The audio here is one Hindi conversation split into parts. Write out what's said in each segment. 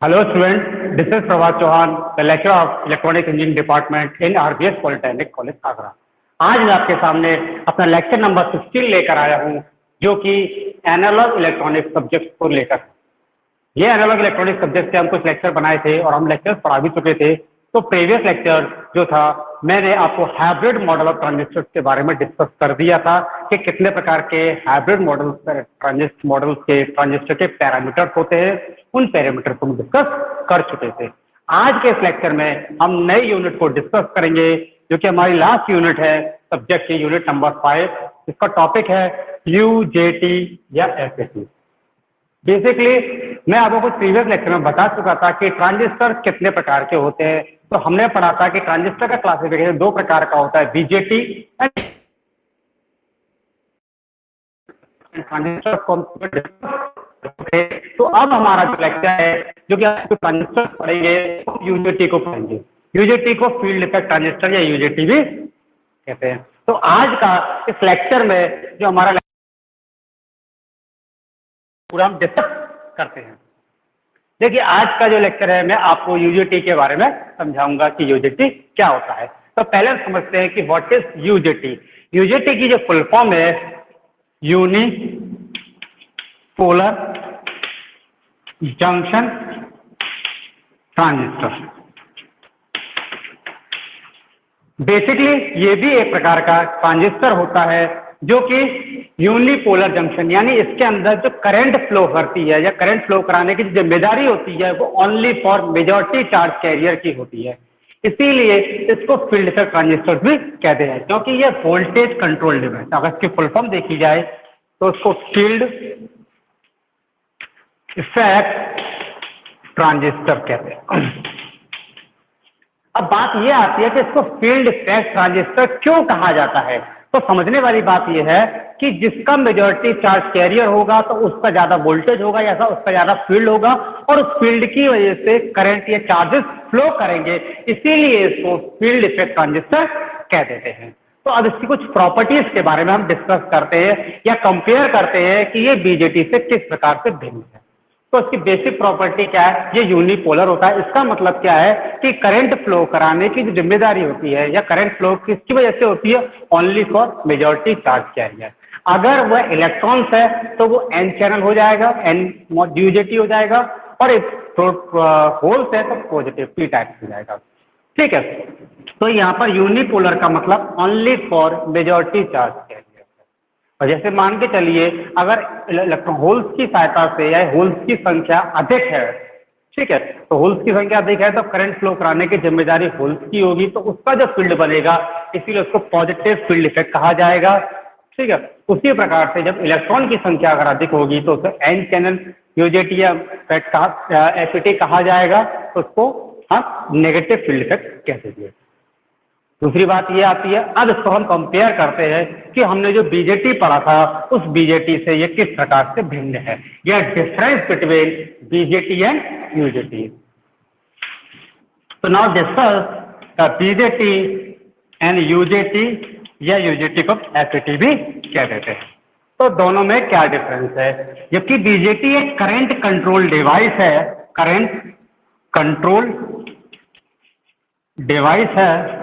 Hello students, this is Prabhat Chauhan, the lecturer of Electronic Engineering Department in RBS Polytechnic College Agra. आज मैं आपके सामने अपना लेक्चर नंबर 16 लेकर आया हूँ, जो कि एनालॉग इलेक्ट्रॉनिक सब्जेक्ट को लेकर। ये एनालॉग इलेक्ट्रॉनिक सब्जेक्ट से हम कुछ लेक्चर बनाए थे और हम लेक्चर पढ़ा भी चुके थे। तो प्रीवियस लेक्चर जो था, मैंने आपको हाइब्रिड मॉडल ऑफ ट्रांजिस्टर के बारे में डिस्कस कर दिया था कि कितने प्रकार के हाइब्रिड मॉडल के ट्रांजिस्टर के पैरामीटर्स होते हैं। उन पैरामीटर को हम डिस्कस कर चुके थे। आज के इस लेक्चर में हम नई यूनिट को डिस्कस करेंगे, जो कि हमारी लास्ट यूनिट है सब्जेक्ट की, यूनिट नंबर 5। इसका टॉपिक है यूजेटी या एफईटी। बेसिकली मैं आपको कुछ प्रीवियस लेक्चर में बता चुका था कि ट्रांजिस्टर कितने प्रकार के होते हैं। तो हमने पढ़ा था कि ट्रांजिस्टर का क्लासिफिकेशन दो प्रकार का होता है, बीजेटी एंड ट्रांजिस्टर को। तो अब हमारा जो लेक्चर है, जो कि आप ट्रांजिस्टर पढ़ेंगे, यूजेटी को पढ़ेंगे। यूजेटी को फील्ड इफेक्ट ट्रांजिस्टर या यूजेटी भी कहते हैं। तो आज का इस लेक्चर में जो हमारा पूरा हम डिस्कस करते हैं। देखिए, आज का जो लेक्चर है, मैं आपको यूजेटी के बारे में समझाऊंगा कि यूजेटी क्या होता है। तो पहले समझते हैं कि व्हाट इज यूजेटी। यूजेटी की जो फुल फॉर्म है, unipolar junction transistor. Basically ये भी एक प्रकार का ट्रांजिस्टर होता है, जो कि यूनिपोलर जंक्शन, यानी इसके अंदर जो करंट फ्लो करती है या करंट फ्लो कराने की जिम्मेदारी होती है, वो only for majority charge carrier की होती है। इसीलिए इसको फील्ड इफेक्ट ट्रांजिस्टर भी कहते हैं, क्योंकि ये वोल्टेज कंट्रोल डिवाइस। अगर इसकी फुल फॉर्म देखी जाए तो इसको फील्ड इफेक्ट ट्रांजिस्टर कहते हैं। अब बात यह आती है कि इसको फील्ड इफेक्ट ट्रांजिस्टर क्यों कहा जाता है। तो समझने वाली बात यह है कि जिसका मेजॉरिटी चार्ज कैरियर होगा, तो उसका ज्यादा वोल्टेज होगा या उसका ज्यादा फील्ड होगा, और उस फील्ड की वजह से करंट या चार्जेस फ्लो करेंगे। इसीलिए इसको फील्ड इफेक्ट ट्रांजिस्टर कह देते हैं। तो अब इसकी कुछ प्रॉपर्टीज के बारे में हम डिस्कस करते हैं या कंपेयर करते हैं कि ये बीजेटी से किस प्रकार से भिन्न है। तो इसकी बेसिक प्रॉपर्टी क्या है, ये यूनिपोलर होता है। इसका मतलब क्या है कि करंट फ्लो कराने की जो जिम्मेदारी होती है या करंट फ्लो किसकी वजह से होती है, only for majority charge carrier. अगर वह इलेक्ट्रॉन्स है तो वो एन चैनल हो जाएगा, एन यूजेटी हो जाएगा, और होल्स है तो पॉजिटिव पी टाइप हो जाएगा। ठीक है। तो यहाँ पर यूनिपोलर का मतलब only for majority charge carrier. और जैसे मान के चलिए, अगर इलेक्ट्रॉन होल्स की सहायता से या होल्स की संख्या अधिक है, ठीक है, तो होल्स की संख्या अधिक है तो करंट फ्लो कराने की जिम्मेदारी होल्स की होगी, तो उसका जो फील्ड बनेगा, इसीलिए उसको पॉजिटिव फील्ड इफेक्ट कहा जाएगा। ठीक है। उसी प्रकार से जब इलेक्ट्रॉन की संख्या अगर अधिक होगी तो उसे एन चैनल यूजेटी या एफईटी कहा जाएगा, तो उसको हम नेगेटिव फील्ड इफेक्ट कह देंगे। दूसरी बात ये आती है, अब इसको हम कंपेयर करते हैं कि हमने जो बीजेटी पढ़ा था, उस बीजेटी से ये किस प्रकार से भिन्न है, या difference between BJT and UJT. तो now discuss the BJT and UJT, या यूजेटी को एफईटी भी कह देते हैं। तो दोनों में क्या डिफरेंस है। जबकि बीजेटी एक करंट कंट्रोल डिवाइस है, करंट कंट्रोल डिवाइस है,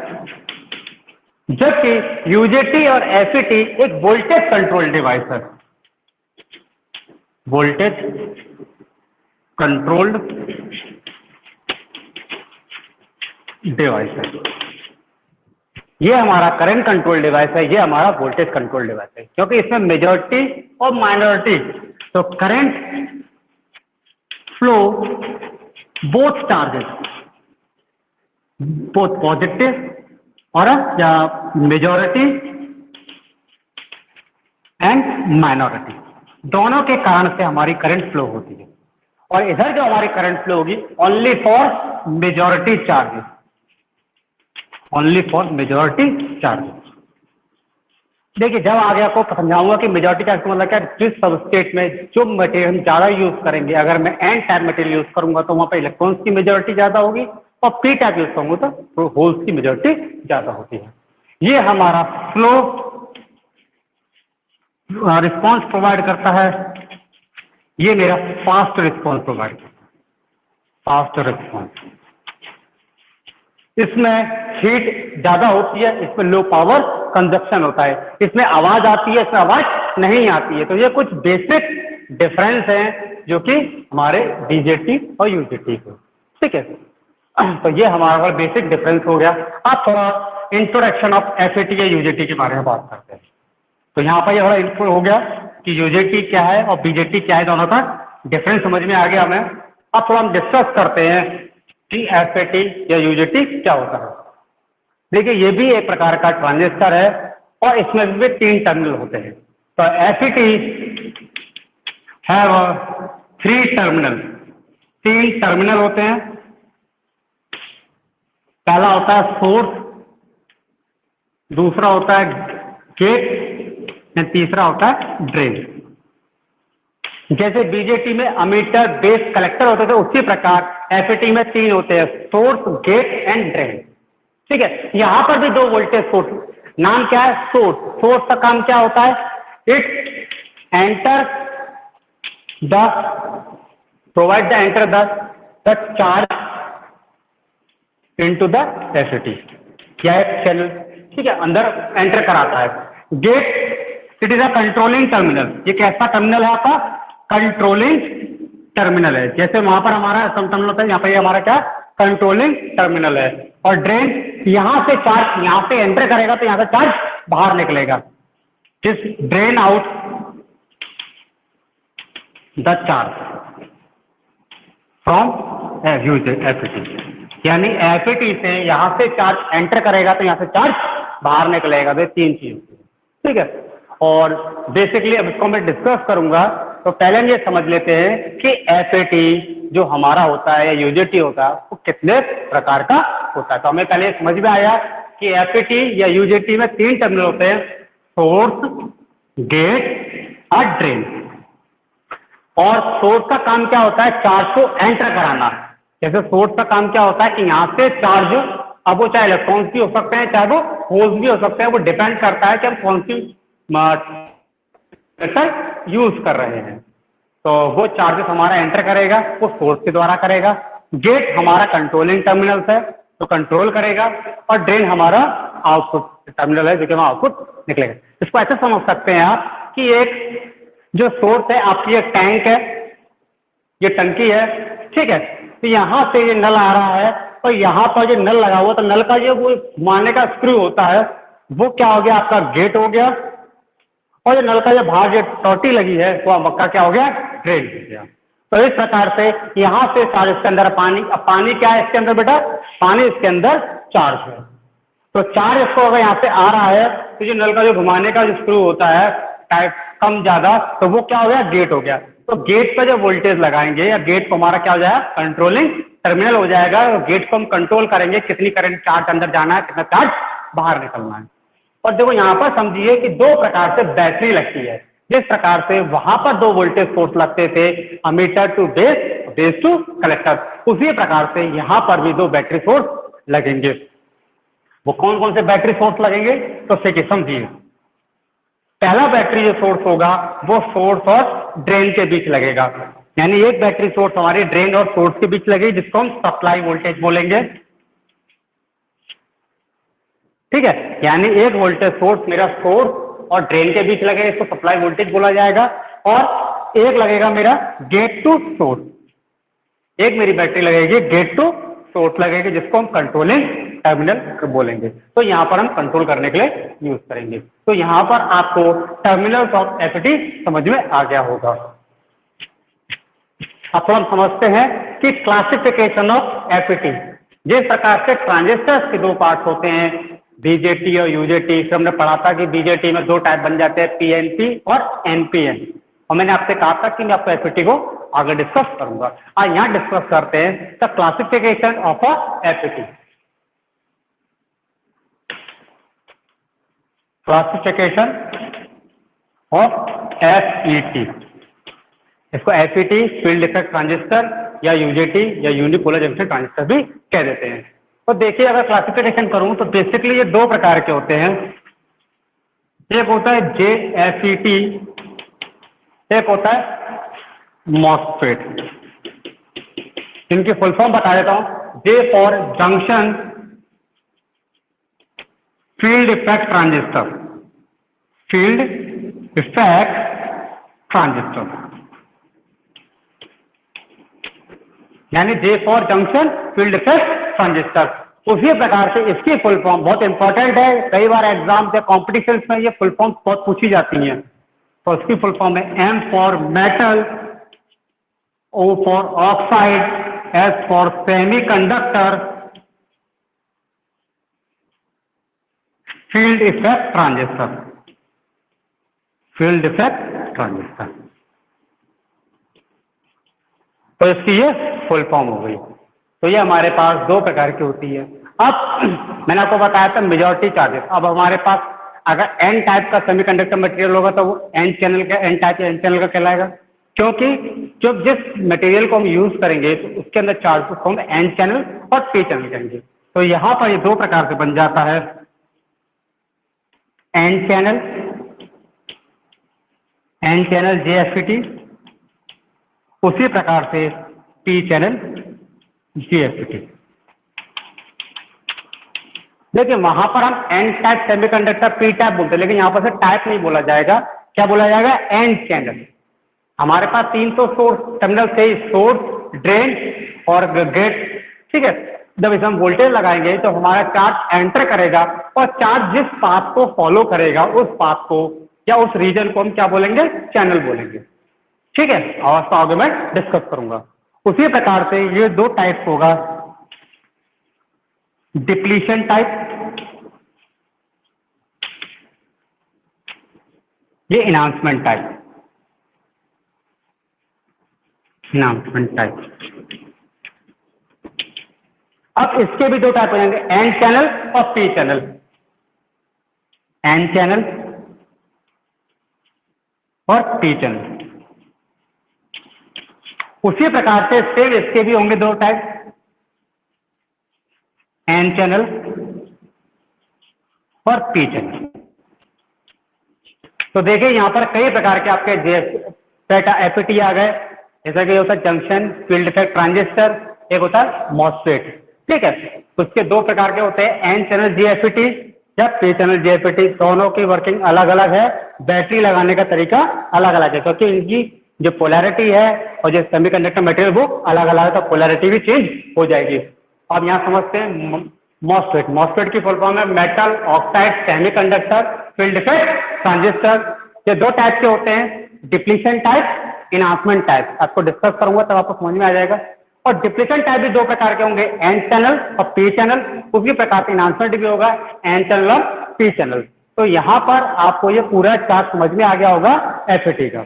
जबकि यूजेटी और एफईटी एक वोल्टेज कंट्रोल डिवाइस है, वोल्टेज कंट्रोल्ड डिवाइस है। ये हमारा करंट कंट्रोल डिवाइस है, ये हमारा वोल्टेज कंट्रोल डिवाइस है, क्योंकि इसमें मेजॉरिटी और माइनॉरिटी, तो current flow both charges, both positive और मेजॉरिटी एंड माइनॉरिटी, दोनों के कारण से हमारी करंट फ्लो होती है। और इधर जो हमारी करंट फ्लो होगी, only for majority charges, only for majority charges. देखिए, जब आगे आपको समझाऊंगा कि मेजॉरिटी चार्ज का मतलब क्या है, जिस सबस्टेट में जो मटेरियल हम ज्यादा यूज करेंगे, अगर मैं एन टाइप मटेरियल यूज करूंगा तो वहां पर इलेक्ट्रॉन्स की मेजॉरिटी ज्यादा होगी, और पी टाइप यूज करूंगा तो होल्स की मेजॉरिटी ज्यादा होती है। ये हमारा फ्लो रिस्पांस प्रोवाइड करता है, ये मेरा फास्ट रिस्पांस प्रोवाइड करता है। Fast response. इसमें हीट ज्यादा होती है, इसमें लो पावर कंजप्शन होता है, इसमें आवाज आती है, इसमें आवाज नहीं आती है। तो ये कुछ बेसिक डिफरेंस हैं जो कि हमारे बीजेटी और यूजेटी को, ठीक है। तो ये हमारा बेसिक डिफरेंस हो गया। अब थोड़ा इंट्रोडक्शन ऑफ एफएटी या यूजेटी के बारे में बात करते हैं। तो यहाँ पर ये थोड़ा इंट्रो हो गया कि यूजेटी क्या है और बीजेटी क्या है, दोनों का डिफरेंस समझ में आ गया हमें। अब थोड़ा हम डिस्कस करते हैं कि एफएटी या यूजेटी क्या होता है। देखिए ये भी एक प्रकार का ट्रांजिस्टर है और इसमें भी 3 टर्मिनल होते हैं। तो एफईटी हैव 3 टर्मिनल, 3 टर्मिनल होते हैं। पहला होता है सोर्स, दूसरा होता है गेट, तीसरा होता है ड्रेन। जैसे बीजेटी में अमीटर, बेस, कलेक्टर होते थे, उसी प्रकार एफईटी में 3 होते हैं, सोर्स, गेट एंड ड्रेन, ठीक है। यहां पर भी 2 वोल्टेज सोर्स। नाम क्या है? सोर्स। सोर्स का काम क्या होता है? It enter the provide the enter the charge into the FET, क्या है? सेल, ठीक है, अंदर एंटर कराता है। Gate, it is a controlling terminal. ये कैसा टर्मिनल है आपका? कंट्रोलिंग टर्मिनल है। जैसे वहां पर हमारा सम टर्मिनल होता है, यहाँ पर ये हमारा क्या? कंट्रोलिंग टर्मिनल है। और ड्रेन, यहां से चार्ज यहां पे एंटर करेगा तो यहां से चार्ज बाहर निकलेगा। This drain out the charge from FET, यानी एफईटी से यहां से चार्ज एंटर करेगा तो यहां से चार्ज बाहर निकलेगा। तो 3 चीज, ठीक है। और बेसिकली अब इसको मैं डिस्कस करूंगा। तो पहले हम ये समझ लेते हैं कि एफईटी जो हमारा होता है या यूजेटी होता है वो कितने प्रकार का होता है। तो हमें पहले समझ में आया कि एफईटी या यूजेटी में 3 टर्मिनल होते हैं, सोर्स, गेट और ड्रेन। और सोर्स का काम क्या होता है? चार्ज को एंटर कराना। जैसे सोर्स का काम क्या होता है कि यहां से चार्ज, अब वो चाहे इलेक्ट्रॉन्स भी हो सकते हैं, चाहे वो होल्स भी हो सकते हैं, वो डिपेंड करता है कि हम कौन सी मेथड यूज कर रहे हैं। तो वो चार्जेस हमारा एंटर करेगा, वो सोर्स के द्वारा करेगा। गेट हमारा कंट्रोलिंग टर्मिनल है, तो कंट्रोल करेगा। और ड्रेन हमारा आउटपुट टर्मिनल है, जो कि वहां आउटपुट निकलेगा। इसको ऐसे समझ सकते हैं आप कि एक जो सोर्स है आपकी, एक टैंक है, ये टंकी है, ठीक है। तो यहां से ये नल आ रहा है और यहाँ पर जो नल लगा हुआ, तो नल का जो वो घुमाने का स्क्रू होता है, वो क्या हो गया? आपका गेट हो गया। और जो नल का जो बाहर जो टोटी लगी है वो मक्का क्या हो गया? ड्रेन हो गया। तो इस प्रकार से यहां से चार्ज इसके अंदर पानी, अब पानी क्या है इसके अंदर बेटा? पानी इसके अंदर चार्ज है। तो चार्ज इसको अगर यहाँ से आ रहा है तो जो नल का जो घुमाने का जो स्क्रू होता है टाइप कम ज्यादा, तो वो क्या हो गया? गेट हो गया। तो गेट पर जब वोल्टेज लगाएंगे या गेट को हमारा क्या हो जाएगा? कंट्रोलिंग टर्मिनल हो जाएगा। गेट को हम कंट्रोल करेंगे, कितनी करंट चार्ज अंदर जाना है, कितना चार्ज बाहर निकलना है। और देखो यहाँ पर समझिए कि 2 प्रकार से बैटरी लगती है। जिस प्रकार से वहां पर 2 वोल्टेज सोर्स लगते थे, emitter to base, base to collector, उसी प्रकार से यहाँ पर भी 2 बैटरी सोर्स लगेंगे। वो कौन कौन से बैटरी सोर्स लगेंगे? तो समझिए, पहला बैटरी जो सोर्स होगा वो सोर्स और ड्रेन के बीच लगेगा। यानी एक बैटरी सोर्स हमारी ड्रेन और सोर्स के बीच लगेगी, जिसको हम सप्लाई वोल्टेज बोलेंगे, ठीक है। यानी एक वोल्टेज सोर्स मेरा सोर्स और ड्रेन के बीच लगेगा, इसको सप्लाई वोल्टेज बोला जाएगा। और एक लगेगा मेरा गेट टू सोर्स, एक मेरी बैटरी लगेगी गेट टू सोर्स लगेगी, जिसको हम कंट्रोलिंग टर्मिनल बोलेंगे। तो यहाँ पर हम कंट्रोल करने के लिए यूज करेंगे। तो यहाँ पर आपको टर्मिनल्स ऑफ एफईटी समझ में आ गया होगा। अब हम समझते हैं कि क्लासिफिकेशन ऑफ एफईटी। जिस प्रकार से ट्रांजिस्टर्स के 2 पार्ट होते हैं, बीजेटी और यूजेटी, फिर हमने पढ़ा था कि बीजेटी में 2 टाइप बन जाते हैं, पीएनपी और एनपीएन। और मैंने आपसे कहा था कि मैं आपको एफईटी को आगे डिस्कस करूंगा। आज यहाँ डिस्कस करते हैं the classification of a FET. Classification of FET, इसको एफईटी फील्ड इफेक्ट ट्रांजिस्टर या यूजेटी या यूनिपोलर जंक्शन ट्रांजिस्टर भी कह देते हैं। तो देखिए, अगर क्लासिफिकेशन करूं तो बेसिकली ये 2 प्रकार के होते हैं। एक होता है जेएफईटी, एक होता है मॉसफेट। इनकी फुल फॉर्म बता देता हूं। J for junction field effect transistor, field effect transistor, यानी J for junction field effect transistor. उसी प्रकार से इसकी फुल फॉर्म बहुत इंपॉर्टेंट है, कई बार एग्जाम या कॉम्पिटिशन में ये फुल फॉर्म बहुत पूछी जाती हैं। तो इसकी फुल फॉर्म है M for metal, O for oxide, S for semiconductor, field effect transistor, field effect transistor. तो इसकी ये फुल फॉर्म हो गई। तो ये हमारे पास दो प्रकार की होती है। अब मैंने आपको बताया था मेजॉरिटी चार्जेस। अब हमारे पास अगर एन टाइप का सेमीकंडक्टर मटेरियल होगा तो वो एन चैनल का, एन टाइप या एन चैनल का कहलाएगा, क्योंकि जो जिस मटेरियल को हम यूज करेंगे तो उसके अंदर चार्जेस को हम एन चैनल और पी चैनल कहेंगे। तो यहाँ पर ये दो प्रकार से बन जाता है, N channel, N channel JFET, उसी प्रकार से पी चैनल JFET। देखिए वहां पर हम N type semiconductor P type बोलते हैं, लेकिन यहाँ पर से टाइप नहीं बोला जाएगा, क्या बोला जाएगा, एन चैनल। हमारे पास 300 सोर्स टर्मिनल से सोर्स, ड्रेन और गेट, ठीक है। जब इसे हम वोल्टेज लगाएंगे तो हमारा चार्ज एंटर करेगा और चार्ज जिस पाथ को फॉलो करेगा उस पाथ को या उस रीजन को हम क्या बोलेंगे, चैनल बोलेंगे, ठीक है। और उसका आगे मैं डिस्कस करूंगा। उसी प्रकार से ये दो टाइप होगा, डिप्लीशन टाइप, ये इनहांसमेंट टाइप, इनहांसमेंट टाइप। अब इसके भी दो टाइप हो जाएंगे, एन चैनल और पी चैनल, एन चैनल और पी चैनल। उसी प्रकार से सेम इसके भी होंगे दो टाइप, एन चैनल और पी चैनल। तो देखिए यहाँ पर कई प्रकार के आपके FET आ गए, जैसा कि होता है जंक्शन फील्ड इफेक्ट ट्रांजिस्टर, एक होता है मॉसफेट, ठीक है। तो उसके दो प्रकार के होते हैं, एन चैनल JFET या पी चैनल JFET। दोनों की वर्किंग अलग अलग है, बैटरी लगाने का तरीका अलग अलग है, क्योंकि इनकी जो पोलैरिटी है और जो सेमीकंडक्टर मटेरियल वो अलग अलग है, तो पोलैरिटी भी चेंज हो जाएगी। अब यहाँ समझते हैं मॉसफेट। मॉसफेट की फुल फॉर्म है metal oxide semiconductor field effect transistor. ये दो टाइप के होते हैं, डिप्लीशन टाइप, इनहांसमेंट टाइप। आपको डिस्कस करूंगा तब आपको समझ में आ जाएगा। और डिप्लीशन टाइप भी दो प्रकार के होंगे, एन चैनल और पी चैनल। उसी प्रकार से इनहांसमेंट भी होगा, एन चैनल और पी चैनल। तो यहाँ पर आपको ये पूरा चार्ट समझ में आ गया होगा FET का।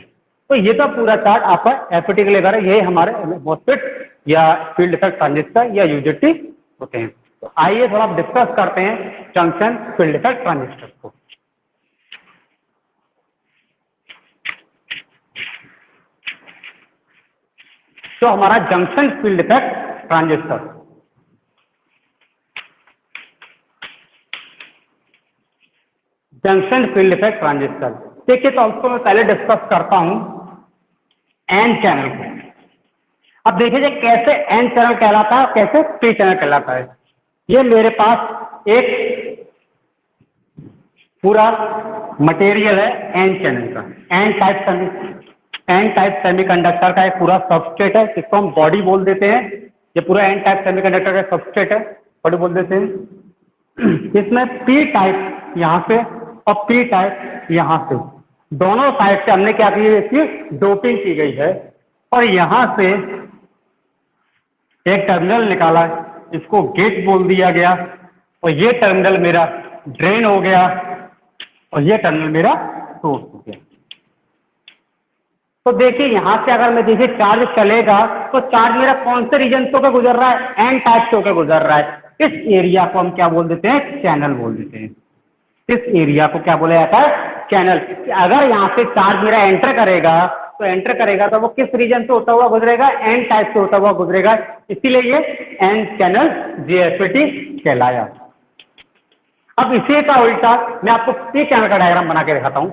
तो ये तो पूरा चार्ट आपका FET के लिए कर, ये हमारे मॉसफेट या फील्ड इफेक्ट ट्रांजिस्टर या UJT होते हैं। तो आइए थोड़ा डिस्कस करते हैं जंक्शन फील्ड इफेक्ट ट्रांजिस्टर को। तो हमारा junction field effect transistor, junction field effect transistor, देखिए तो उसको मैं पहले डिस्कस करता हूं एन चैनल को। अब देखिए कैसे एन चैनल कहलाता है और कैसे पी चैनल कहलाता है। ये मेरे पास एक पूरा मटेरियल है एन चैनल का, एन टाइप सेमीकंडक्टर का एक पूरा सबस्ट्रेट है, जिसको हम बॉडी बोल देते हैं। ये पूरा एन टाइप सेमीकंडक्टर का सबस्ट्रेट है, बॉडी बोल देते हैं। इसमें पी टाइप यहाँ से और पी टाइप यहाँ से, दोनों साइड से हमने क्या की है, इसकी डोपिंग की गई है। और यहाँ से एक टर्मिनल निकाला, इसको गेट बोल दिया गया, और ये टर्मिनल मेरा ड्रेन हो गया और ये टर्मिनल मेरा सोर्स हो गया। तो देखिए यहाँ से अगर मैं देखिए चार्ज चलेगा तो चार्ज मेरा कौन से रीजन से होकर गुजर रहा है, एन टाइप से होकर गुजर रहा है। इस एरिया को हम क्या बोल देते हैं, चैनल बोल देते हैं। इस एरिया को क्या बोला जाता है, चैनल। अगर यहाँ से चार्ज मेरा एंटर करेगा तो वो किस रीजन से होता हुआ गुजरेगा, एन टाइप से होता हुआ गुजरेगा, इसीलिए ये एन चैनल JFET कहलाया। अब इसी का उल्टा मैं आपको पी चैनल का डायग्राम बना के दिखाता हूं।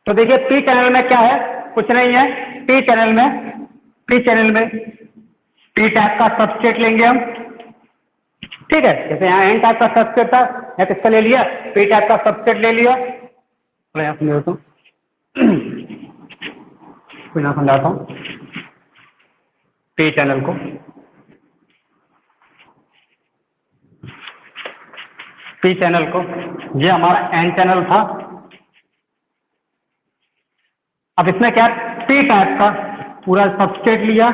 तो देखिए पी चैनल में क्या है, कुछ नहीं है। पी चैनल में पी टाइप का सबस्ट्रेट लेंगे हम, ठीक है। जैसे यहाँ एन टाइप का सबस्ट्रेट था, या किसका ले लिया, पी टाइप का सबस्ट्रेट ले लिया। मैं समझाता हूँ, मैं समझाता हूँ पी चैनल को। पी चैनल को, ये हमारा एन चैनल था। अब इसमें क्या, पी टाइप का पूरा सबस्ट्रेट लिया,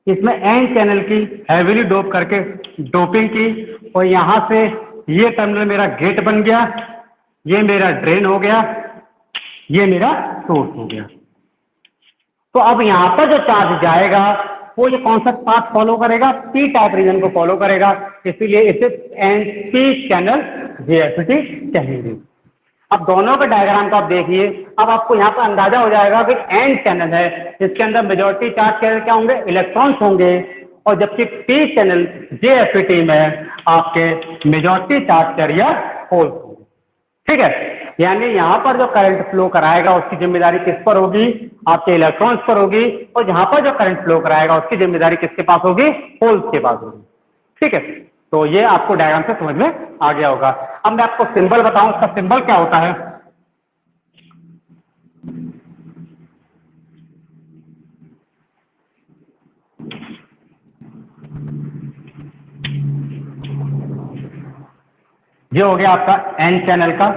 इसमें एन चैनल की हैवीली डोप करके डोपिंग की, और यहाँ से ये टर्मिनल मेरा गेट बन गया, ये मेरा ड्रेन हो गया, ये मेरा सोर्स हो गया। तो अब यहाँ पर जो चार्ज जाएगा वो ये कौन सा पाथ फॉलो करेगा, पी टाइप रीजन को फॉलो करेगा, इसीलिए इसे एन पी चैनल जेएफटी कहेंगे। अब दोनों के डायग्राम को आप देखिए, अब आपको यहाँ पर अंदाजा हो जाएगा कि एन चैनल है, इसके अंदर मेजॉरिटी चार्ज क्या होंगे, इलेक्ट्रॉन्स होंगे, और जबकि पी चैनल जेएफटी में आपके मेजॉरिटी चार्ज कैरियर होल्स होंगे, ठीक है। यानी यहाँ पर जो करंट फ्लो कराएगा उसकी जिम्मेदारी किस पर होगी, आपके इलेक्ट्रॉन्स पर होगी, और जहाँ पर जो करंट फ्लो कराएगा उसकी जिम्मेदारी किसके पास होगी, होल्स के पास होगी, ठीक है। तो ये आपको डायग्राम से समझ में आ गया होगा। अब मैं आपको सिंबल बताऊं, उसका सिंबल क्या होता है। ये हो गया आपका एन चैनल का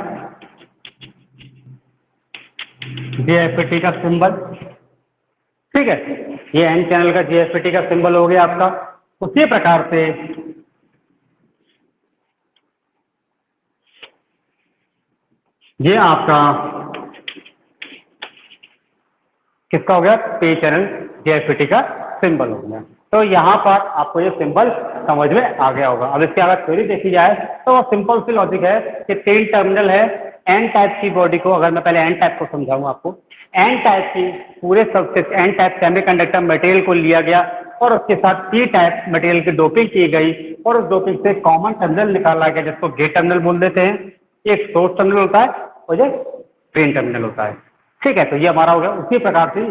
जेएफटी का सिंबल, ठीक है। ये एन चैनल का जेएफटी का सिंबल हो गया आपका। उसी प्रकार से ये आपका किसका हो गया, पी चैनल जेएफटी का सिंबल हो गया। तो यहाँ पर आपको ये सिंबल समझ में आ गया होगा। अब इसकी अगर थ्योरी देखी जाए तो वो सिंपल सी लॉजिक है कि 3 टर्मिनल है एन टाइप की बॉडी को, अगर मैं पहले एन टाइप को समझाऊं आपको, एन टाइप की पूरे सबसे एन टाइप सेमीकंडक्टर मटेरियल को लिया गया और उसके साथ पी टाइप मटेरियल की डोपिंग की गई, और उस डोपिंग से कॉमन टर्मिनल निकाला गया जिसको गेट टर्मिनल बोल देते हैं। एक सोर्स टर्मिनल होता है और ये ड्रेन टर्मिनल होता है, ठीक है। तो ये हमारा हो गया। उसी प्रकार से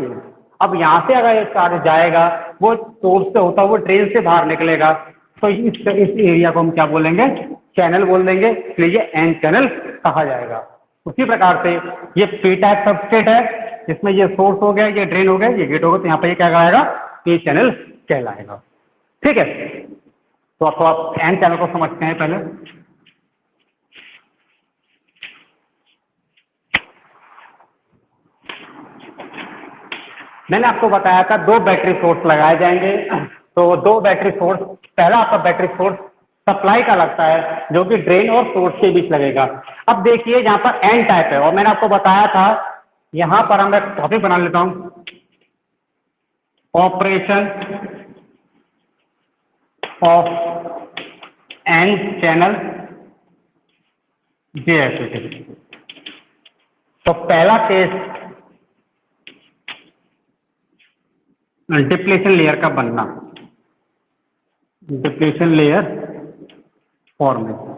अब यहाँ से अगर ये चार्ज जाएगा वो सोर्स से होता है, वो ड्रेन से बाहर निकलेगा, तो इस एरिया को हम क्या बोलेंगे, चैनल बोल देंगे, इसलिए ये एन चैनल कहा जाएगा। उसी प्रकार से ये पी टाइप सबस्ट्रेट है, इसमें ये सोर्स हो गया, ये ड्रेन हो गया, ये गेट हो गया, तो यहाँ पर ये क्या कहलाएगा, पी चैनल कहलाएगा, ठीक है। तो आपको आप एन चैनल को समझते हैं पहले। मैंने आपको बताया था 2 बैटरी सोर्स लगाए जाएंगे, तो 2 बैटरी सोर्स, पहला आपका बैटरी सोर्स सप्लाई का लगता है जो कि ड्रेन और सोर्स के बीच लगेगा। अब देखिए यहाँ पर एन टाइप है, और मैंने आपको बताया था, यहाँ पर हम एक टॉपिक बना लेता हूँ, ऑपरेशन ऑफ एन चैनल जेएफटी। तो पहला केस डिप्लेशन लेयर का बनना, डिप्लेशन लेयर फॉर्मेशन।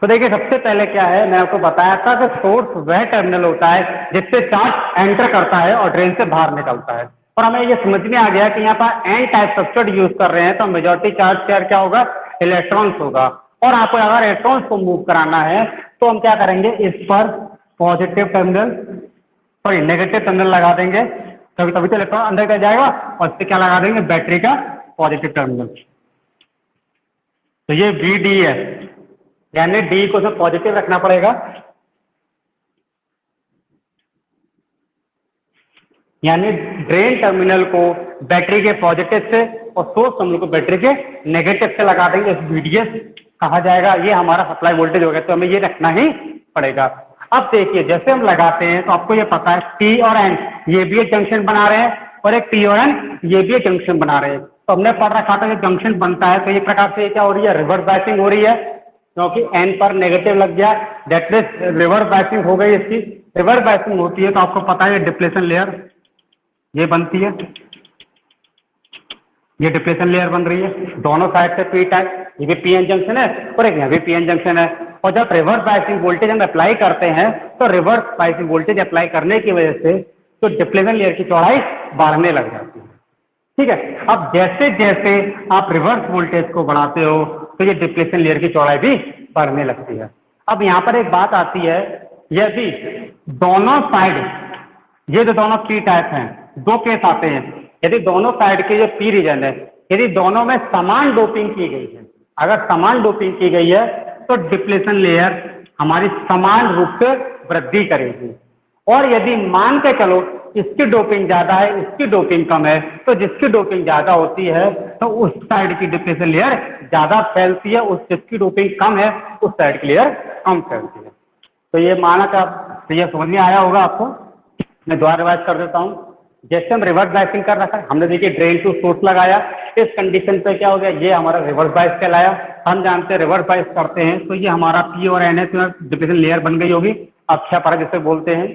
तो देखिए सबसे पहले क्या है, मैं आपको बताया था कि सोर्स वह टर्मिनल होता है जिससे चार्ज एंटर करता है और ड्रेन से बाहर निकलता है, और हमें ये समझ में आ गया कि यहाँ पर एन टाइप सबस्ट्रेट यूज कर रहे हैं तो मेजॉरिटी चार्ज शेयर क्या होगा, इलेक्ट्रॉन्स होगा, और आपको अगर इलेक्ट्रॉन्स को मूव कराना है तो हम क्या करेंगे, इस पर positive terminal, sorry negative terminal लगा देंगे, तभी तो इलेक्ट्रॉन अंदर का जाएगा, और इससे क्या लगा देंगे, बैटरी का पॉजिटिव टर्मिनल। तो ये वी डी है, यानी डी को सब पॉजिटिव रखना पड़ेगा, यानी ड्रेन टर्मिनल को बैटरी के पॉजिटिव से और सोर्स टर्मिनल को बैटरी के नेगेटिव से लगा देंगे, VDS कहा जाएगा। ये हमारा सप्लाई वोल्टेज हो गया, तो हमें ये रखना ही पड़ेगा। अब देखिए जैसे हम लगाते हैं तो आपको ये पता है P और N ये भी एक जंक्शन बना रहे हैं, और एक P और N ये भी एक जंक्शन बना रहे हैं। तो हमने पढ़ रखा था कि जंक्शन बनता है तो ये प्रकार से क्या हो रही है, रिवर्स बायसिंग हो रही है, क्योंकि N पर नेगेटिव लग गया, दैट मीन्स रिवर्स बायसिंग हो गई। इसकी रिवर्स बायसिंग होती है तो आपको पता है डिप्लेशन लेयर ये बनती है, ये डिप्लेशन लेयर बन रही है, दोनों साइड से पी टाइप, ये भी पीएन जंक्शन है और एक यहाँ भी पीएन जंक्शन है। और जब रिवर्स बायसिंग वोल्टेज हम अप्लाई करते हैं तो रिवर्स बायसिंग वोल्टेज अप्लाई करने की वजह से तो डिप्लेशन लेयर की चौड़ाई बढ़ने लग जाती है। ठीक है। अब जैसे जैसे आप रिवर्स वोल्टेज को बढ़ाते हो तो ये डिप्लेशन लेयर की चौड़ाई भी बढ़ने लगती है। अब यहाँ पर एक बात आती है, यदि दोनों साइड, ये जो दोनों पी टाइप हैं, दो केस आते हैं, यदि दोनों साइड के जो पी रीजन है, यदि दोनों में समान डोपिंग की गई है, अगर समान डोपिंग की गई है तो डिप्लेशन लेयर हमारी समान रूप से वृद्धि करेगी। और यदि मान के चलो इसकी डोपिंग ज्यादा है, इसकी डोपिंग कम है, तो जिसकी डोपिंग ज्यादा होती है तो उस साइड की डिप्लेशन लेयर ज्यादा फैलती है, उस जिसकी डोपिंग कम है उस साइड की लेयर कम फैलती है। तो ये माना का तो ये समझ में आया होगा आपको। मैं दोबारा रिवाइज कर देता हूँ। जैसे हम रिवर्स बायसिंग कर रखा है, हमने देखिए ड्रेन टू सोर्स लगाया, इस कंडीशन पे क्या हो गया, ये हमारा रिवर्स बायस कहलाया। हम जानते हैं रिवर्स बायस करते हैं तो ये हमारा पी और एन एस में डिप्लेशन लेयर बन गई होगी, अक्षय परत जिसे बोलते हैं।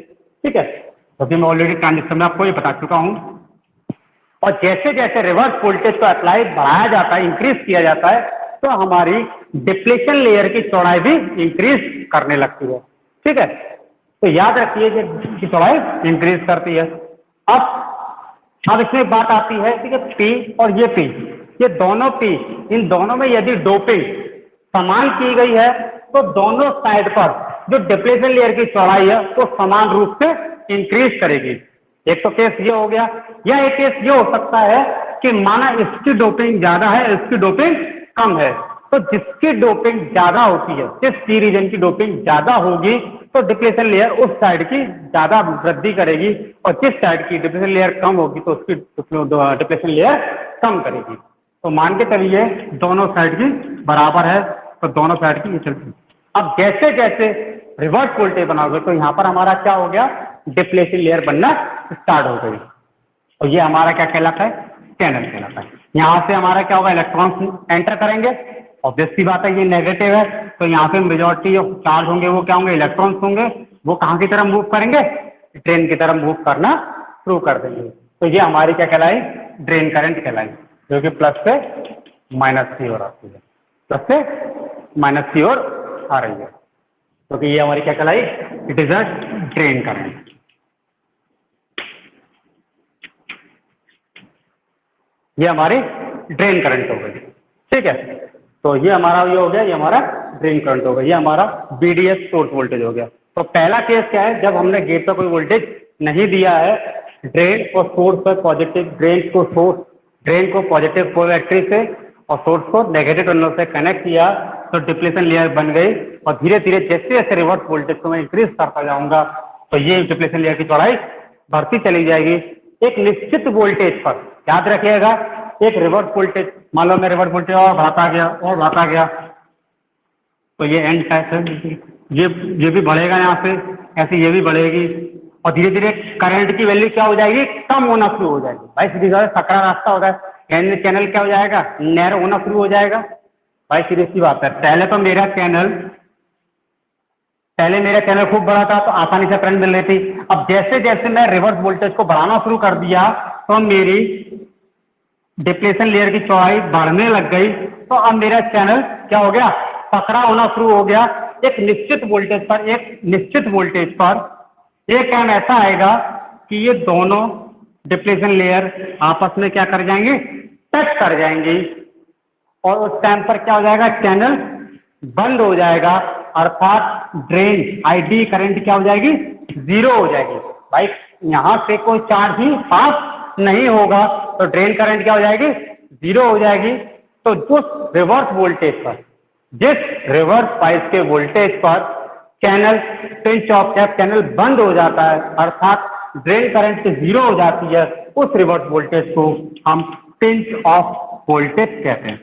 ठीक है, क्योंकि मैं ऑलरेडी ट्रांजिस्टर में आपको ये बता चुका हूँ। और जैसे जैसे रिवर्स वोल्टेज को अप्लाई बढ़ाया जाता है, इंक्रीज किया जाता है, तो हमारी डिप्लेशन लेयर की चौड़ाई भी इंक्रीज करने लगती है। ठीक है, तो याद रखिए कि चौड़ाई इंक्रीज करती है। अब इसमें एक बात आती है कि पी और ये पी, ये दोनों पी, इन दोनों में यदि डोपिंग समान की गई है तो दोनों साइड पर जो डिप्लेशन लेयर की चौड़ाई है वो समान रूप से इंक्रीज करेगी। एक तो केस ये हो गया, या एक केस ये हो सकता है कि माना इसकी डोपिंग ज्यादा है, इसकी डोपिंग कम है, तो जिसकी डोपिंग ज्यादा होती है, जिस पी रीजन की डोपिंग ज्यादा होगी तो डिप्लेशन लेयर उस साइड की ज्यादा वृद्धि करेगी, और जिस साइड की डिप्लेशन लेयर कम होगी तो उसकी डिप्लेशन लेयर कम करेगी। तो मान के चलिए दोनों साइड की बराबर है तो दोनों साइड की ये चलती। अब जैसे जैसे रिवर्स वोल्टेज बनाओगे तो यहाँ पर हमारा क्या हो गया, डिप्लेशन लेयर बनना स्टार्ट हो गई, और ये हमारा क्या कहलाता है, चैनल कहलाता है। यहाँ से हमारा क्या होगा, इलेक्ट्रॉन्स एंटर करेंगे, ऑब्वियस सी बात है ये नेगेटिव है तो यहाँ पे मेजॉरिटी ऑफ चार्ज होंगे वो क्या होंगे, इलेक्ट्रॉन्स होंगे, वो कहाँ की तरफ मूव करेंगे, ड्रेन की तरफ मूव करना शुरू कर देंगे। तो ये हमारी क्या कहलाई, ड्रेन करंट कहलाई, जो कि प्लस से माइनस की ओर आती है, प्लस से माइनस की ओर आ रही है, क्योंकि ये हमारी क्या कहलाई, it is a drain current. ये हमारी ड्रेन करंट हो गई। ठीक है, तो ये हमारा ये हो गया, ये हमारा ड्रेन करंट हो गया, ये हमारा बीडीएस सोर्स वोल्टेज हो गया। तो पहला केस क्या है, जब हमने गेट पर कोई वोल्टेज नहीं दिया है, ड्रेन और सोर्स पर पॉजिटिव, ड्रेन को पॉजिटिव पोलैरिटी से और सोर्स को नेगेटिव टर्मिनल से कनेक्ट किया तो डिप्लेशन लेयर बन गई, और धीरे धीरे जैसे जैसे रिवर्स वोल्टेज को मैं इंक्रीज करता जाऊंगा तो ये डिप्लेशन लेयर की चौड़ाई बढ़ती चली जाएगी एक निश्चित वोल्टेज पर। याद रखिएगा, एक रिवर्स वोल्टेज, मान लो मैं रिवर्स वोल्टेज और बढ़ाता गया और बढ़ाता गया तो ये एंड टाइप है, ये भी बढ़ेगा यहाँ से, ऐसे ये भी बढ़ेगी, और धीरे धीरे करंट की वैल्यू क्या हो जाएगी, कम होना शुरू हो जाएगी। भाई सीधी सी सकरा रास्ता होता है, चैनल क्या हो जाएगा, नैरो होना शुरू हो जाएगा। भाई सीधी सी बात है, पहले मेरा चैनल खूब बड़ा था तो आसानी से करंट मिल रही थी। अब जैसे जैसे मैं रिवर्स वोल्टेज को बढ़ाना शुरू कर दिया तो मेरी डिप्लेशन लेयर की चौड़ाई बढ़ने लग गई, तो अब मेरा चैनल क्या हो गया, पकड़ा होना शुरू हो गया। एक निश्चित वोल्टेज पर एक टाइम ऐसा आएगा कि ये दोनों डिप्लेशन लेयर आपस में क्या कर जाएंगे, टच कर जाएंगी, और उस टाइम पर क्या हो जाएगा, चैनल बंद हो जाएगा, अर्थात ड्रेन आईडी करंट क्या हो जाएगी, जीरो हो जाएगी। भाई यहां से कोई चार्ज ही पास नहीं होगा तो ड्रेन करंट क्या हो जाएगी, जीरो हो जाएगी। तो जिस रिवर्स बायस के वोल्टेज पर channel pinch of cap channel बंद हो जाता है, अर्थात ड्रेन करंट जीरो हो जाती है, उस रिवर्स वोल्टेज को हम पिंच ऑफ वोल्टेज कहते हैं।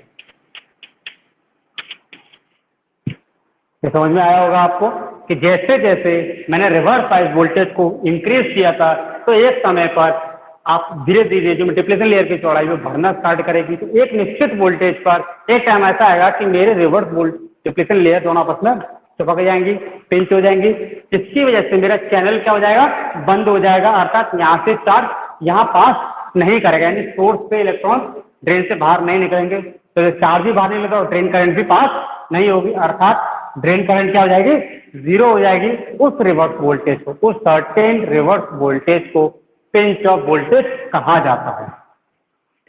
ये समझ में आया होगा आपको कि जैसे जैसे मैंने रिवर्स बायस वोल्टेज को इंक्रीज किया था तो एक समय पर आप धीरे धीरे जो डिप्लेशन लेयर की चौड़ाई में बढ़ना स्टार्ट करेगी, तो एक निश्चित वोल्टेज पर एक टाइम ऐसा आएगा कि मेरे रिवर्स डिप्लेशन लेयर दोनों आपस में चिपक जाएंगी, पिंच हो जाएंगी, जिसकी वजह से मेरा चैनल क्या हो जाएगा, बंद हो जाएगा, अर्थात यहाँ से चार्ज यहाँ पास नहीं करेगा, यानी सोर्स पे इलेक्ट्रॉन ड्रेन से बाहर नहीं निकलेंगे, तो चार्ज भी बाहर नहीं निकलेगा और ड्रेन करंट भी पास नहीं होगी, अर्थात ड्रेन करंट क्या हो जाएगी, जीरो हो जाएगी। उस रिवर्स वोल्टेज को, उस सर्टेन रिवर्स वोल्टेज को पिंच ऑफ वोल्टेज कहा जाता है।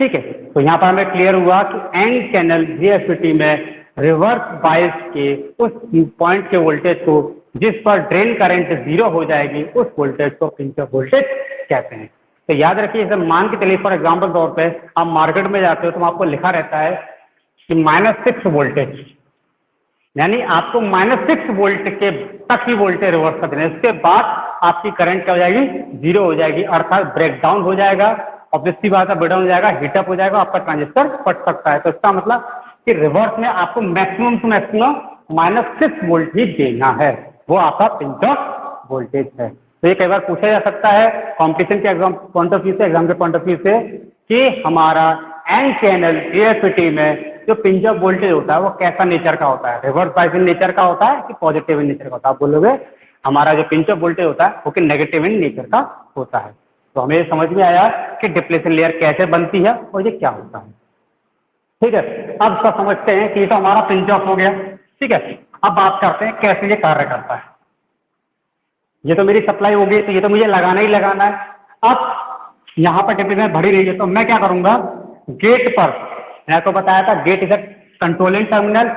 ठीक है, तो यहाँ पर हमें क्लियर हुआ कि एन चैनल जीएसपीटी में रिवर्स बायस के उस पॉइंट के वोल्टेज को जिस पर ड्रेन करंट 0 हो जाएगी उस वोल्टेज को पिंच ऑफ वोल्टेज कहते हैं। तो याद रखिए, जैसे मान के चलिए फॉर एग्जाम्पल तौर पे आप मार्केट में जाते हो तो आपको लिखा रहता है कि -6 वोल्टेज, यानी आपको -6 वोल्ट के तक ही वोल्टेज रिवर्स कर देना है। इसके बाद आपकी करंट क्या हो जाएगी, 0 हो जाएगी, अर्थात ब्रेकडाउन हो जाएगा, ऑब्वियसली बात है ब्रेकडाउन हो जाएगा, हीटअप हो जाएगा, आपका ट्रांजिस्टर फट सकता है। तो इसका मतलब कि रिवर्स में आपको मैक्सिमम टू मैक्सिमम -6 वोल्ट ही देना है, वो आपका पिंच ऑफ वोल्टेज है। तो ये कई बार पूछा जा सकता है कॉम्पिटिशन के एग्जाम पॉइंट ऑफ व्यू से, एग्जाम के पॉइंट ऑफ व्यू से, कि हमारा एन चैनल जीएसपीटी में जो पिंच ऑफ वोल्टेज होता है वो कैसा नेचर का होता है, रिवर्स बायसिंग नेचर का होता है कि पॉजिटिव इन नेचर का होता है। आप बोलोगे हमारा जो पिंच ऑफ वोल्टेज होता है वो कि नेगेटिव इन नेचर का होता है। तो हमें समझ में आया कि डिप्लेशन लेयर कैसे बनती है और ये क्या होता है। ठीक है, अब इसको समझते हैं कि ये तो हमारा पिंच ऑफ हो गया। ठीक है, अब बात करते हैं कैसे ये कार्य करता है। ये तो मेरी सप्लाई हो गई, तो ये तो मुझे लगाना ही लगाना है। अब यहाँ पर टेम्परेचर बढ़ी रही है तो मैं क्या करूंगा, गेट पर, मैंने तो बताया था gate is a controlling terminal,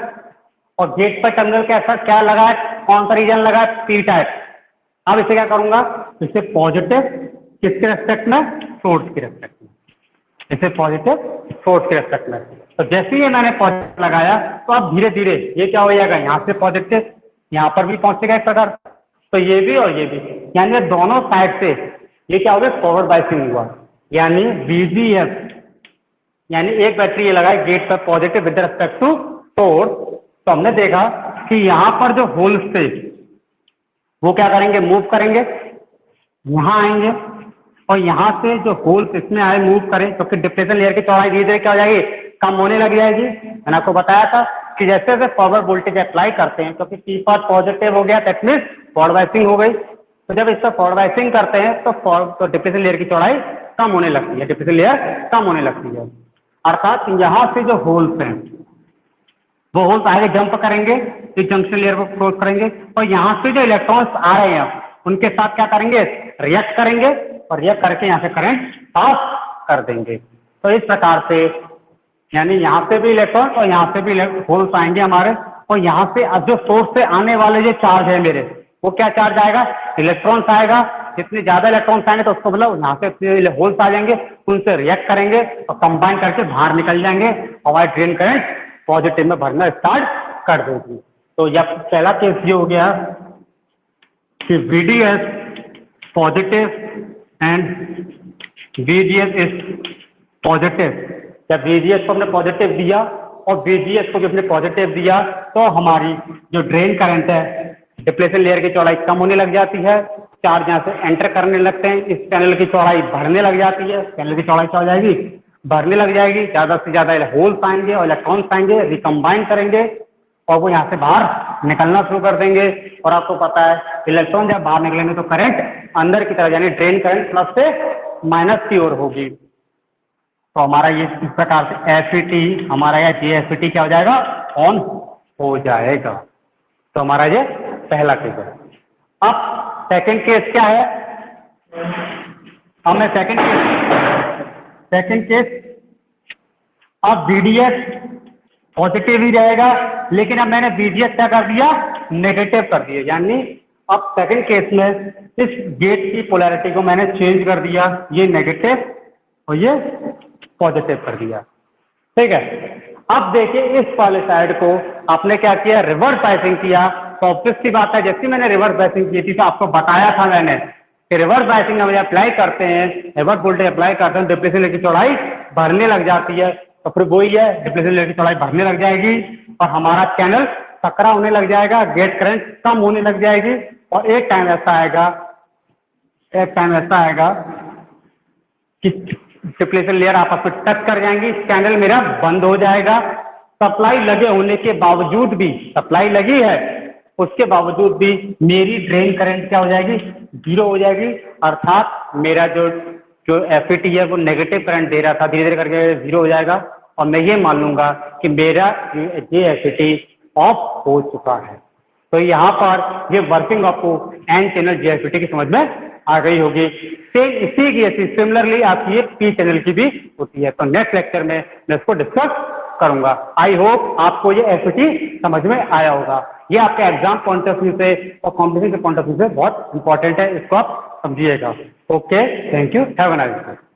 और गेट पर टर्मिनल कैसा क्या लगा है, कौन सा रीजन लगा है, पी टाइप। अब इसे क्या करूंगा, इसे पॉजिटिव किसके रेस्पेक्ट में, सोर्स के रेस्पेक्ट में, इसे पॉजिटिव सोर्स के रेस्पेक्ट में। तो जैसे ही मैंने पॉजिटिव लगाया तो अब धीरे धीरे ये क्या हो जाएगा, यहाँ से पॉजिटिव यहाँ पर भी पहुंचेगा एक प्रकार, तो ये भी और ये भी, यानी दोनों साइड से ये क्या हो गया, फॉरवर्ड बायसिंग हुआ। यानी VGS, यानी एक बैटरी ये लगाई गेट पर positive with respect to source, तो हमने देखा कि यहाँ पर जो होल्स थे वो क्या करेंगे, मूव करेंगे, यहाँ आएंगे, और यहाँ से जो होल्स इसमें आए मूव करें, क्योंकि डिप्लेशन लेयर की चौड़ाई धीरे धीरे क्या हो जाएगी, कम होने लग जाएगी। मैंने आपको बताया था कि जैसे जैसे फॉरवर्ड वोल्टेज अप्लाई करते हैं, क्योंकि पी पार्ट पॉजिटिव हो गया, दैट मीन्स फॉरवर्ड बायसिंग हो गई, तो जब इस पर फॉरवर्ड बायसिंग करते हैं तो डिप्लेशन लेयर की चौड़ाई कम होने लगती है, डिप्लेशन लेयर कम होने लगती है। अर्थात यहाँ से जो होल्स हैं वो होल्स आगे जंप करेंगे, इस जंक्शन लेयर को क्रॉस करेंगे, और यहाँ से जो इलेक्ट्रॉन्स आ रहे हैं उनके साथ क्या करेंगे, रिएक्ट करेंगे, और रिएक्ट करके यहाँ से करंट पास कर देंगे। तो इस प्रकार से यानी यहाँ से भी इलेक्ट्रॉन और यहाँ से भी होल्स आएंगे हमारे, और यहाँ से अब जो सोर्स से आने वाले जो चार्ज है मेरे, वो क्या चार्ज आएगा, इलेक्ट्रॉन्स आएगा। जितने ज्यादा इलेक्ट्रॉन्स आएंगे तो उसको मतलब यहाँ से होल्स आ जाएंगे, उनसे रिएक्ट करेंगे और कंबाइन करके बाहर निकल जाएंगे, और हमारी ड्रेन करंट पॉजिटिव में भरना स्टार्ट कर देगी। तो यह पहला केस ये हो गया कि VDS positive and VGS is positive. जब VGS को हमने पॉजिटिव दिया और VGS को भी हमने पॉजिटिव दिया तो हमारी जो ड्रेन करंट है, डिप्लेशन लेयर की चौड़ाई कम होने लग जाती है, चार्ज यहाँ से एंटर करने लगते हैं, इस चैनल की चौड़ाई बढ़ने लग जाती है, चैनल की चौड़ाई क्या हो जाएगी, बढ़ने लग जाएगी, ज़्यादा से ज़्यादा होल्स आएंगे और इलेक्ट्रॉन्स आएंगे, रिकम्बाइन करेंगे और वो यहाँ से बाहर निकलना शुरू कर देंगे। और आपको पता है इलेक्ट्रॉन जब बाहर निकलेंगे तो करंट अंदर की तरफ, यानी ड्रेन करंट प्लस से माइनस की ओर होगी। तो हमारा ये इस प्रकार से FET हमारा या JFET क्या हो जाएगा, ऑन हो जाएगा। तो हमारा ये पहला केस है। अब सेकंड केस क्या है, हमें सेकंड केस अब VDS पॉजिटिव ही रहेगा, लेकिन अब मैंने VGS क्या कर दिया, नेगेटिव कर दिया। यानी अब सेकंड केस में इस गेट की पोलैरिटी को मैंने चेंज कर दिया, ये नेगेटिव और ये पॉजिटिव कर दिया। ठीक है, अब देखिए इस वाले साइड को आपने क्या किया, रिवर्स बायसिंग किया। तो ऑब्वियस सी बात है, जैसे मैंने रिवर्स बायसिंग की थी तो आपको बताया था मैंने कि रिवर्स बायसिंग हम अप्लाई करते हैं, रिवर्स वोल्टेज अप्लाई करते हैं, डिप्लेशन लेयर की चौड़ाई बढ़ने लग जाती है। तो फिर वही है, डिप्लेशन लेयर की चौड़ाई बढ़ने लग जाएगी और हमारा चैनल सकरा होने लग जाएगा, गेट करंट कम होने लग जाएगी। और एक टाइम ऐसा आएगा कि डिप्लेशन लेयर आपस में टच कर जाएंगी, चैनल मेरा बंद हो जाएगा। सप्लाई लगे होने के बावजूद भी, सप्लाई लगी है उसके बावजूद भी मेरी ड्रेन करंट क्या हो जाएगी, 0 हो जाएगी। अर्थात मेरा जो FET है वो नेगेटिव करंट दे रहा था, धीरे धीरे करके 0 हो जाएगा और मैं ये मान लूंगा कि मेरा ये FET ऑफ हो चुका है। तो यहाँ पर ये वर्किंग आपको एन चैनल JFET की समझ में आ गई होगी। सेम इसी की ऐसी सिमिलरली आपकी ये पी चैनल की भी होती है। तो नेक्स्ट लेक्चर में मैं इसको डिस्कस करूंगा। आई होप आपको ये एसपीटी समझ में आया होगा। ये आपके एग्जाम पॉइंट ऑफ व्यू से और कॉम्पिटिशन के पॉइंट ऑफ व्यू से बहुत इंपॉर्टेंट है, इसको आप समझिएगा। Okay, thank you, have a nice day.